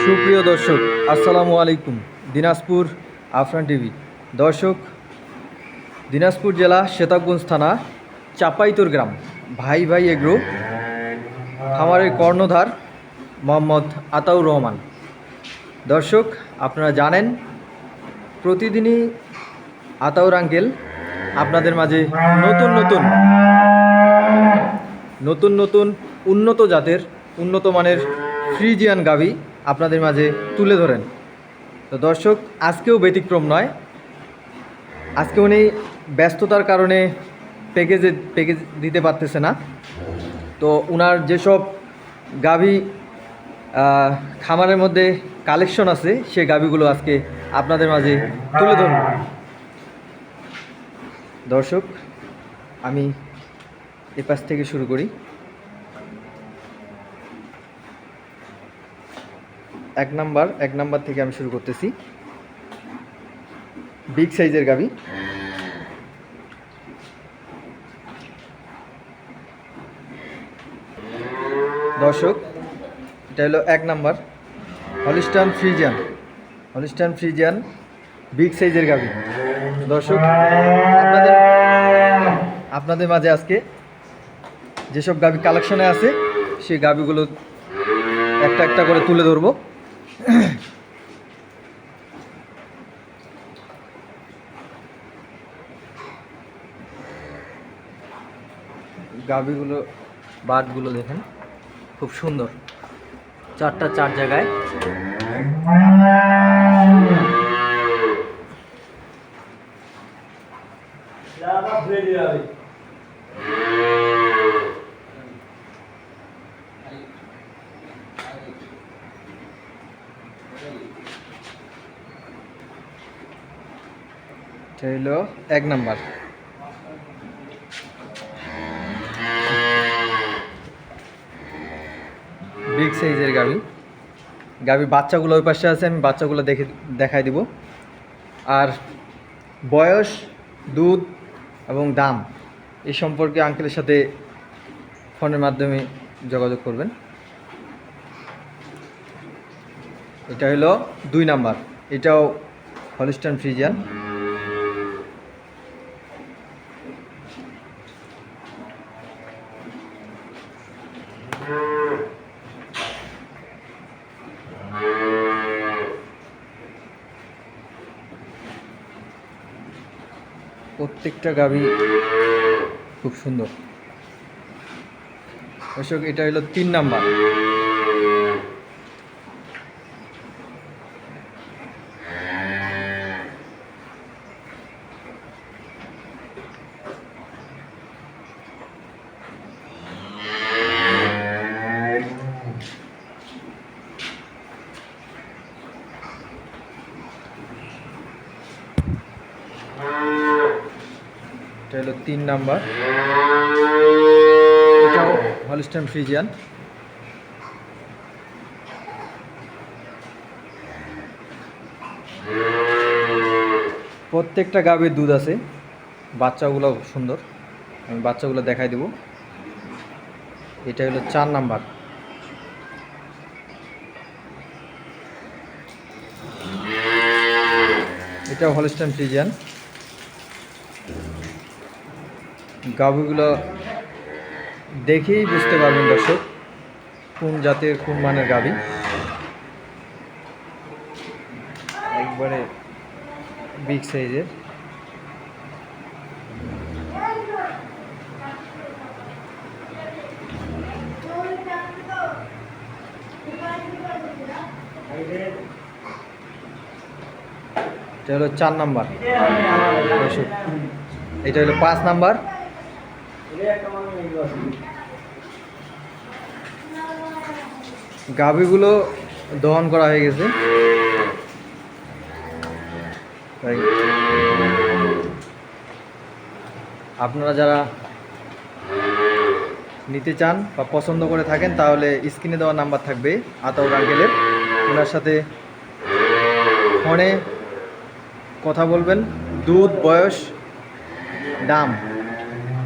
সুপ্রিয় দর্শক, আসসালামু আলাইকুম। দিনাজপুর আফরান টিভি। দর্শক, দিনাজপুর জেলা সেতাবগঞ্জ থানা চাপাইতর গ্রাম ভাই ভাই এগ্রো খামারের কর্ণধার মোহাম্মদ আতাউর রহমান। দর্শক, আপনারা জানেন প্রতিদিনই আতাউর আঙ্কেল আপনাদের মাঝে নতুন নতুন নতুন নতুন উন্নত জাতের উন্নত মানের ফ্রিজিয়ান গাভী আপনাদের মাঝে তুলে ধরেন। তো দর্শক, আজকেও ব্যতিক্রম নয়। আজকে উনি ব্যস্ততার কারণে প্যাকেজ দিতে পারতেছে না। তো উনার যেসব গাভী খামারের মধ্যে কালেকশন আছে সেই গাভীগুলো আজকে আপনাদের মাঝে তুলে ধরব। দর্শক, আমি এ পাশ থেকে শুরু করি। এক নাম্বার থেকে আমি শুরু করতেছি। বিগ সাইজের গাভী। দর্শক, এটা হলো 1 নাম্বার হলিস্টান ফ্রিজিয়ান বিগ সাইজের গাভী। দর্শক, আপনাদের মাঝে আজকে যেসব গাভী কালেকশনে আছে সেই গাভীগুলো একটা একটা করে তুলে ধরবো। গাভীগুলো বাটগুলো দেখেন, খুব সুন্দর, চারটা চার জায়গায়। এটা হলো 1 নাম্বার। বিগ সাইজের গাভী বাচ্চাগুলো ওই পাশে আছে, আমি বাচ্চাগুলো দেখাই দিব। আর বয়স, দুধ এবং দাম এই সম্পর্কে আঙ্কেলের সাথে ফোনের মাধ্যমে যোগাযোগ করবেন। এটা হলো 2 নাম্বার। এটাও হলিস্টান ফ্রিজিয়ান। প্রত্যেকটা গাভী খুব সুন্দর। দর্শক, এটা হলো 3 নাম্বার। এটা হলো 3 নাম্বার। এটাও হলিস্টান ফ্রিজিয়ান। প্রত্যেকটা গাভীর দুধ আছে, বাচ্চাগুলো সুন্দর, আমি বাচ্চাগুলো দেখাই দেব। এটা হলো 4 নাম্বার। এটাও হলিস্টান ফ্রিজিয়ান। গাভীগুলো দেখেই বুঝতে পারবেন দর্শক কোন জাতের কোন মানের গাভী। একবারে বিগ সাইজের। এটা হলো 4 নাম্বার। এটা হলো 5 নাম্বার। গাভীগুলো দহন করা হয়ে গেছে। আপনারা যারা নিতে চান বা পছন্দ করে থাকেন তাহলে স্ক্রিনে দেওয়া নাম্বার থাকবে আতাউর আঙ্কেলের, ওনার সাথে ফোনে কথা বলবেন। দুধ, বয়স, দাম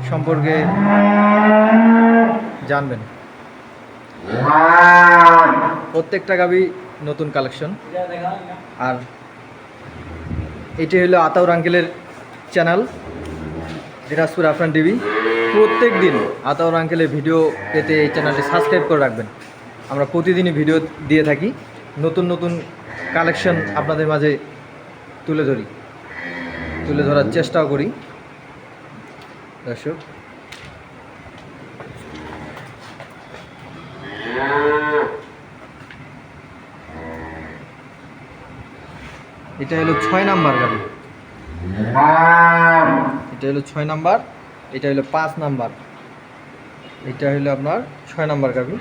সম্পর্কে জানবেন। প্রত্যেকটা গাভী নতুন কালেকশন। আর এটি হলো আতাউর আঙ্কেলের চ্যানেল দিনাজপুর আফরান টিভি। প্রত্যেক দিন আতাউর আঙ্কেলের ভিডিও পেতে এই চ্যানেলটি সাবস্ক্রাইব করে রাখবেন। আমরা প্রতিদিনই ভিডিও দিয়ে থাকি, নতুন নতুন কালেকশন আপনাদের মাঝে তুলে ধরার চেষ্টাও করি দর্শক। এটা হলো 6 নাম্বার গাড়ি, এটা হলো 6 নাম্বার, এটা হলো 5 নাম্বার, এটা হলো আপনার 6 নাম্বার গাড়ি।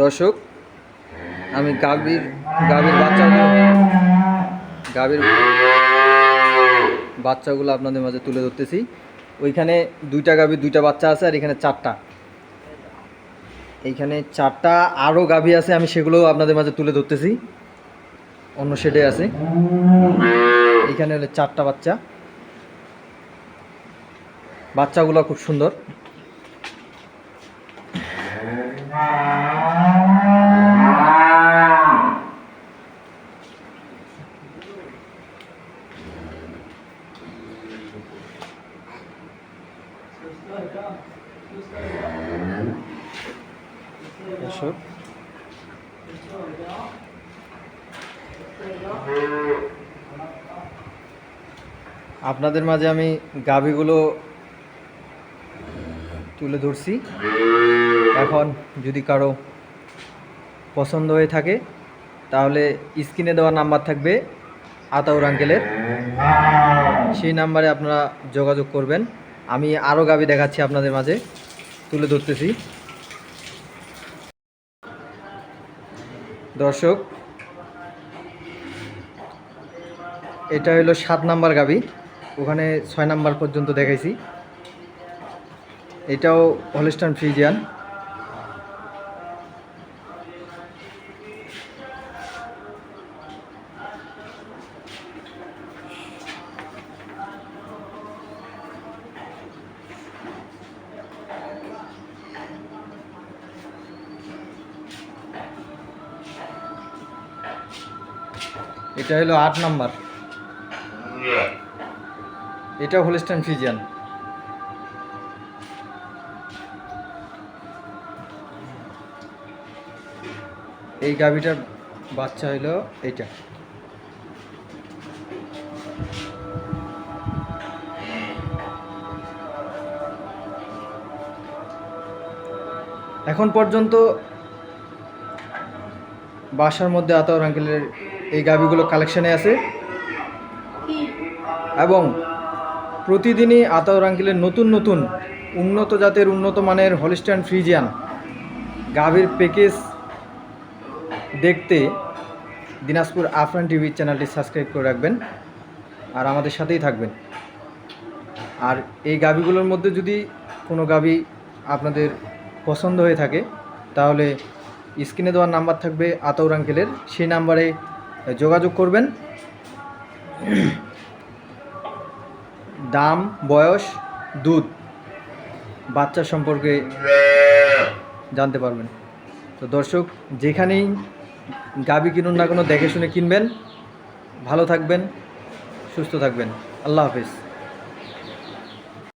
দর্শক, আমি গাভীর বাচ্চাগুলো আপনাদের মাঝে তুলে ধরতেছি। ওইখানে 2টা গাভীর 2টা বাচ্চা আছে, আর এখানে 4টা, এইখানে 4টা আরও গাভী আছে, আমি সেগুলোও আপনাদের মাঝে তুলে ধরতেছি। অন্য শেডে আছে। এখানে হলো 4টা বাচ্চাগুলো খুব সুন্দর। আপনাদের মাঝে আমি গাভীগুলো তুলে ধরছি। এখন যদি কারো পছন্দ হয়ে থাকে তাহলে স্ক্রিনে দেওয়া নাম্বার থাকবে আতাউর আঙ্কেলের, সেই নাম্বারে আপনারা যোগাযোগ করবেন। আমি আরও গাভী দেখাচ্ছি, আপনাদের মাঝে তুলে ধরতেছি। দর্শক, এটা হলো 7 নাম্বার গাভী, ওখানে 6 নাম্বার পর্যন্ত দেখাইছি। এটাও হলস্টাইন ফ্রিজিয়ান। এটা হলো 8 নাম্বার, এটা হলস্টাইন ফ্রিজিয়ান। এই গাভীটার বাচ্চা হইলো এইটা। এখন পর্যন্ত বাসার মধ্যে আতাউর আঙ্কেলের এই গাভীগুলো কালেকশানে আছে, এবং প্রতিদিনই আতাউর আঙ্কেলের নতুন নতুন উন্নত জাতের উন্নত মানের হলস্টাইন ফ্রিজিয়ান গাভীর প্যাকেজ দেখতে দিনাজপুর আফরান টিভি চ্যানেলটি সাবস্ক্রাইব করে রাখবেন, আর আমাদের সাথেই থাকবেন। আর এই গাভীগুলোর মধ্যে যদি কোনো গাভী আপনাদের পছন্দ হয়ে থাকে তাহলে স্ক্রিনে দেওয়ার নাম্বার থাকবে আতাউর আঙ্কেলের, সেই নাম্বারে যোগাযোগ করবেন। দাম, বয়স, দুধ, বাচ্চা সম্পর্কে জানতে পারবেন। তো দর্শক, যেখানেই গাভী কিনুন না কোনো দেখে শুনে কিনবেন। ভালো থাকবেন, সুস্থ থাকবেন। আল্লাহ হাফেজ।